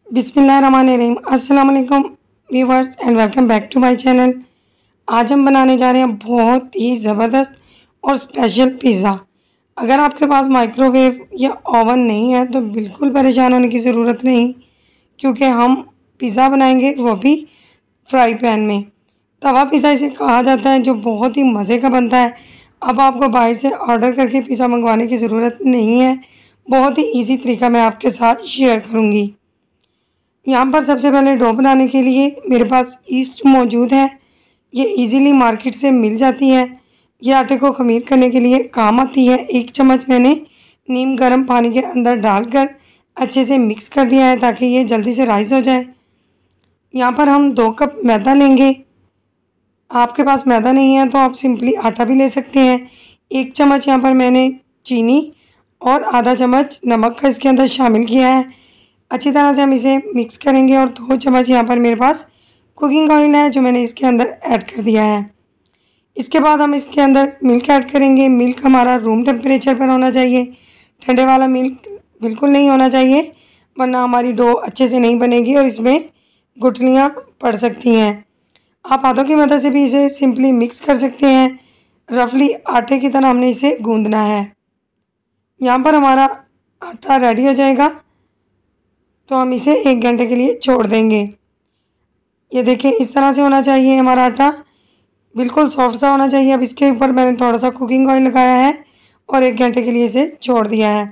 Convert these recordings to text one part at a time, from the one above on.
बिस्मिल्लाहिर्रहमानिर्रहीम। अस्सलाम वालेकुम viewers and welcome back to my channel. आज हम बनाने जा रहे हैं बहुत ही ज़बरदस्त और स्पेशल पिज़्ज़ा। अगर आपके पास माइक्रोवेव या ओवन नहीं है तो बिल्कुल परेशान होने की ज़रूरत नहीं, क्योंकि हम पिज़्ज़ा बनाएंगे वो भी फ्राई पैन में। तवा पिज़्ज़ा इसे कहा जाता है, जो बहुत ही मज़े का बनता है। अब आपको बाहर से ऑर्डर करके पिज़्ज़ा मंगवाने की ज़रूरत नहीं है, बहुत ही ईजी तरीका मैं आपके साथ शेयर करूँगी। यहाँ पर सबसे पहले डो बनाने के लिए मेरे पास ईस्ट मौजूद है। ये इजीली मार्केट से मिल जाती है। ये आटे को ख़मीर करने के लिए काम आती है। 1 चम्मच मैंने नीम गर्म पानी के अंदर डालकर अच्छे से मिक्स कर दिया है ताकि ये जल्दी से राइस हो जाए। यहाँ पर हम 2 कप मैदा लेंगे। आपके पास मैदा नहीं है तो आप सिंपली आटा भी ले सकते हैं। 1 चम्मच यहाँ पर मैंने चीनी और आधा चम्मच नमक का इसके अंदर शामिल किया है। अच्छी तरह से हम इसे मिक्स करेंगे और 2 चम्मच यहाँ पर मेरे पास कुकिंग ऑयल है जो मैंने इसके अंदर ऐड कर दिया है। इसके बाद हम इसके अंदर मिल्क ऐड करेंगे। मिल्क हमारा रूम टेम्परेचर पर होना चाहिए, ठंडे वाला मिल्क बिल्कुल नहीं होना चाहिए, वरना हमारी डो अच्छे से नहीं बनेगी और इसमें गुठलियाँ पड़ सकती हैं। आप हाथों की मदद से भी इसे सिंपली मिक्स कर सकते हैं। रफली आटे की तरह हमने इसे गूंदना है। यहाँ पर हमारा आटा रेडी हो जाएगा तो हम इसे 1 घंटे के लिए छोड़ देंगे। ये देखिए, इस तरह से होना चाहिए हमारा आटा, बिल्कुल सॉफ्ट सा होना चाहिए। अब इसके ऊपर मैंने थोड़ा सा कुकिंग ऑयल लगाया है और 1 घंटे के लिए इसे छोड़ दिया है।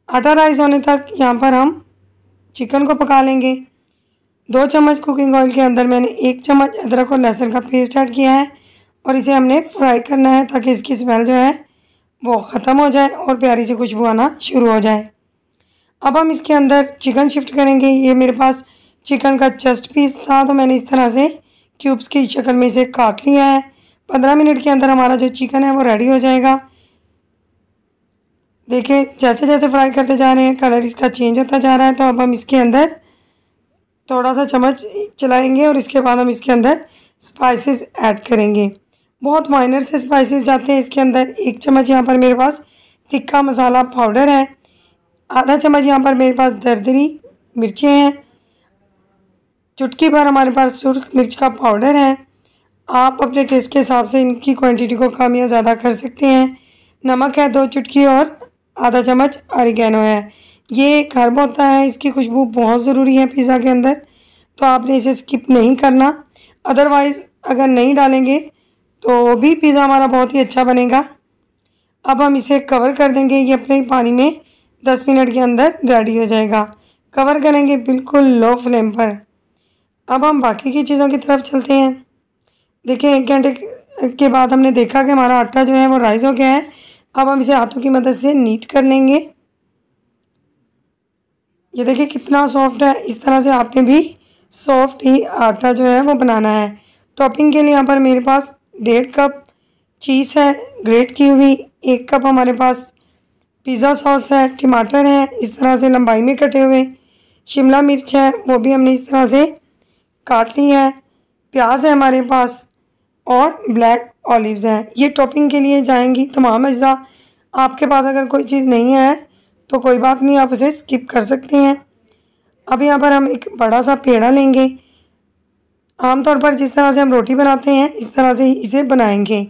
आटा राइस होने तक यहाँ पर हम चिकन को पका लेंगे। 2 चम्मच कुकिंग ऑयल के अंदर मैंने 1 चम्मच अदरक और लहसुन का पेस्ट ऐड किया है और इसे हमने फ्राई करना है ताकि इसकी स्मेल जो है वो ख़त्म हो जाए और प्यारी सी खुशबू आना शुरू हो जाए। अब हम इसके अंदर चिकन शिफ्ट करेंगे। ये मेरे पास चिकन का चेस्ट पीस था तो मैंने इस तरह से क्यूब्स की शक्ल में इसे काट लिया है। 15 मिनट के अंदर हमारा जो चिकन है वो रेडी हो जाएगा। देखिए, जैसे जैसे फ्राई करते जा रहे हैं कलर इसका चेंज होता जा रहा है। तो अब हम इसके अंदर थोड़ा सा चम्मच चलाएंगे और इसके बाद हम इसके अंदर स्पाइसेस ऐड करेंगे। बहुत माइनर से स्पाइसेस जाते हैं इसके अंदर। 1 चम्मच यहाँ पर मेरे पास तिक्का मसाला पाउडर है। आधा चम्मच यहाँ पर मेरे पास दरदरी मिर्चें हैं। चुटकी भर हमारे पास सुर्ख मिर्च का पाउडर है। आप अपने टेस्ट के हिसाब से इनकी क्वांटिटी को कम या ज़्यादा कर सकते हैं। नमक है 2 चुटकी और आधा चम्मच ऑरिगेनो है। ये एक हर्ब होता है, इसकी खुशबू बहुत ज़रूरी है पिज़्ज़ा के अंदर, तो आपने इसे स्किप नहीं करना। अदरवाइज़ अगर नहीं डालेंगे तो भी पिज़्ज़ा हमारा बहुत ही अच्छा बनेगा। अब हम इसे कवर कर देंगे। ये अपने ही पानी में 10 मिनट के अंदर रेडी हो जाएगा। कवर करेंगे बिल्कुल लो फ्लेम पर। अब हम बाकी की चीज़ों की तरफ चलते हैं। देखिए, 1 घंटे के बाद हमने देखा कि हमारा आटा जो है वो राइस हो गया है। अब हम इसे हाथों की मदद से नीट कर लेंगे। ये देखिए कितना सॉफ्ट है। इस तरह से आपने भी सॉफ्ट ही आटा जो है वो बनाना है। टॉपिंग के लिए यहाँ पर मेरे पास 1.5 कप चीज़ है ग्रेट की हुई। 1 कप हमारे पास पिज़्ज़ा सॉस है। टमाटर है इस तरह से लंबाई में कटे हुए। शिमला मिर्च है, वो भी हमने इस तरह से काट ली है। प्याज है हमारे पास और ब्लैक ऑलिव्स हैं। ये टॉपिंग के लिए जाएंगी तमाम अज्जा। आपके पास अगर कोई चीज़ नहीं है तो कोई बात नहीं, आप उसे स्किप कर सकते हैं। अब यहाँ पर हम एक बड़ा सा पेड़ा लेंगे। आमतौर पर जिस तरह से हम रोटी बनाते हैं इस तरह से ही इसे बनाएंगे।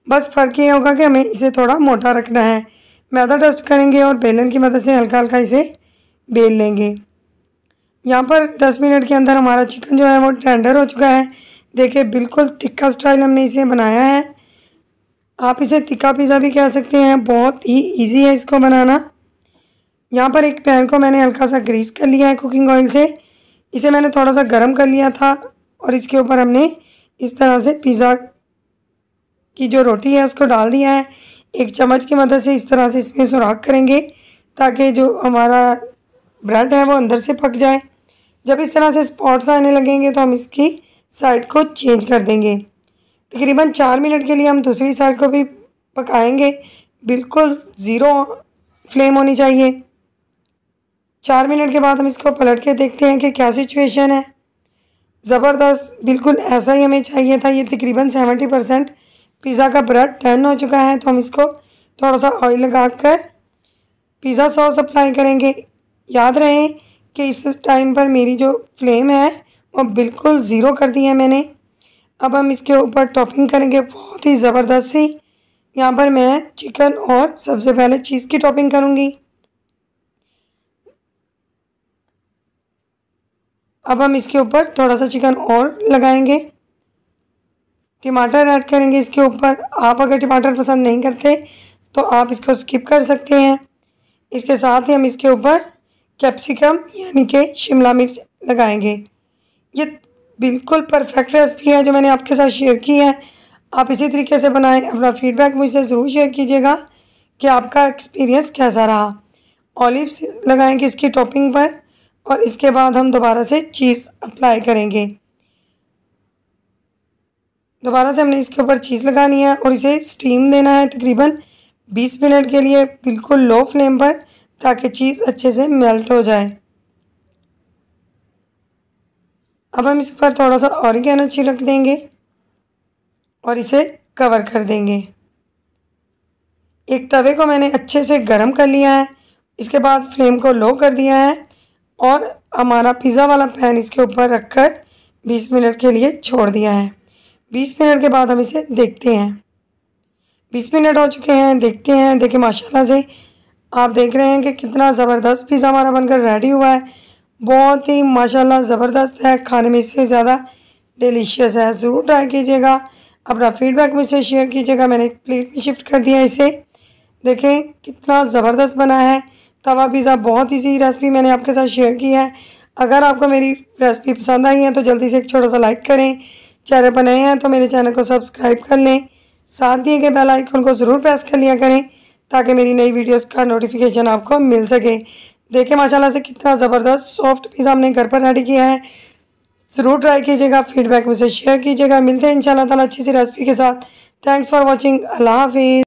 बस फ़र्क ये होगा कि हमें इसे थोड़ा मोटा रखना है। मैदा डस्ट करेंगे और बेलन की मदद से हल्का हल्का इसे बेल लेंगे। यहाँ पर 10 मिनट के अंदर हमारा चिकन जो है वो टेंडर हो चुका है। देखिए, बिल्कुल तिक्का स्टाइल हमने इसे बनाया है। आप इसे तिक्का पिज़्ज़ा भी कह सकते हैं, बहुत ही इजी है इसको बनाना। यहाँ पर एक पैन को मैंने हल्का सा ग्रीस कर लिया है कुकिंग ऑयल से। इसे मैंने थोड़ा सा गर्म कर लिया था और इसके ऊपर हमने इस तरह से पिज़्ज़ा की जो रोटी है उसको डाल दिया है। 1 चम्मच की मदद से इस तरह से इसमें सुराख करेंगे ताकि जो हमारा ब्रेड है वो अंदर से पक जाए। जब इस तरह से स्पॉट्स आने लगेंगे तो हम इसकी साइड को चेंज कर देंगे। तकरीबन 4 मिनट के लिए हम दूसरी साइड को भी पकाएंगे। बिल्कुल ज़ीरो फ्लेम होनी चाहिए। 4 मिनट के बाद हम इसको पलट के देखते हैं कि क्या सिचुएशन है। ज़बरदस्त, बिल्कुल ऐसा ही हमें चाहिए था। ये तकरीबन 70% पिज़्ज़ा का ब्रेड टर्न हो चुका है। तो हम इसको थोड़ा सा ऑयल लगा कर पिज़्ज़ा सॉस अप्लाई करेंगे। याद रहे कि इस टाइम पर मेरी जो फ्लेम है वो बिल्कुल ज़ीरो कर दी है मैंने। अब हम इसके ऊपर टॉपिंग करेंगे बहुत ही ज़बरदस्त सी। यहाँ पर मैं चिकन और सबसे पहले चीज़ की टॉपिंग करूँगी। अब हम इसके ऊपर थोड़ा सा चिकन और लगाएंगे। टमाटर ऐड करेंगे इसके ऊपर। आप अगर टमाटर पसंद नहीं करते तो आप इसको स्किप कर सकते हैं। इसके साथ ही हम इसके ऊपर कैप्सिकम यानी कि शिमला मिर्च लगाएंगे। ये बिल्कुल परफेक्ट रेसिपी है जो मैंने आपके साथ शेयर की है। आप इसी तरीके से बनाएं। अपना फीडबैक मुझसे ज़रूर शेयर कीजिएगा कि आपका एक्सपीरियंस कैसा रहा। ऑलिव्स लगाएंगे इसकी टॉपिंग पर और इसके बाद हम दोबारा से चीज़ अप्लाई करेंगे। दोबारा से हमने इसके ऊपर चीज़ लगानी है और इसे स्टीम देना है तकरीबन 20 मिनट के लिए बिल्कुल लो फ्लेम पर, ताकि चीज़ अच्छे से मेल्ट हो जाए। अब हम इस पर थोड़ा सा ऑरिगेनो छिड़क देंगे और इसे कवर कर देंगे। एक तवे को मैंने अच्छे से गर्म कर लिया है। इसके बाद फ्लेम को लो कर दिया है और हमारा पिज़्ज़ा वाला पैन इसके ऊपर रखकर 20 मिनट के लिए छोड़ दिया है। 20 मिनट के बाद हम इसे देखते हैं। 20 मिनट हो चुके हैं, देखते हैं। देखिए माशाल्लाह से आप देख रहे हैं कि कितना ज़बरदस्त पिज़्ज़ा हमारा बनकर रेडी हुआ है। बहुत ही माशाल्लाह ज़बरदस्त है, खाने में इससे ज़्यादा डिलीशियस है। ज़रूर ट्राई कीजिएगा। अपना फीडबैक मुझसे शेयर कीजिएगा। मैंने एक प्लेट में शिफ्ट कर दिया इसे। देखें कितना ज़बरदस्त बना है तवा पिज़्ज़ा। बहुत ईजी रेसिपी मैंने आपके साथ शेयर की है। अगर आपको मेरी रेसिपी पसंद आई है तो जल्दी से एक छोटा सा लाइक करें। चैनल पर नए हैं तो मेरे चैनल को सब्सक्राइब कर लें। साथ दिए गए बेल आइकन को ज़रूर प्रेस कर लिया करें ताकि मेरी नई वीडियोस का नोटिफिकेशन आपको मिल सके। देखें माशाल्लाह से कितना ज़बरदस्त सॉफ्ट पिज़्ज़ा हमने घर पर रेडी किया है। ज़रूर ट्राई कीजिएगा। फीडबैक मुझसे शेयर कीजिएगा। मिलते हैं इंशाल्लाह ताला अच्छी सी रेसिपी के साथ। Thanks for watching. अल्लाह हाफिज़।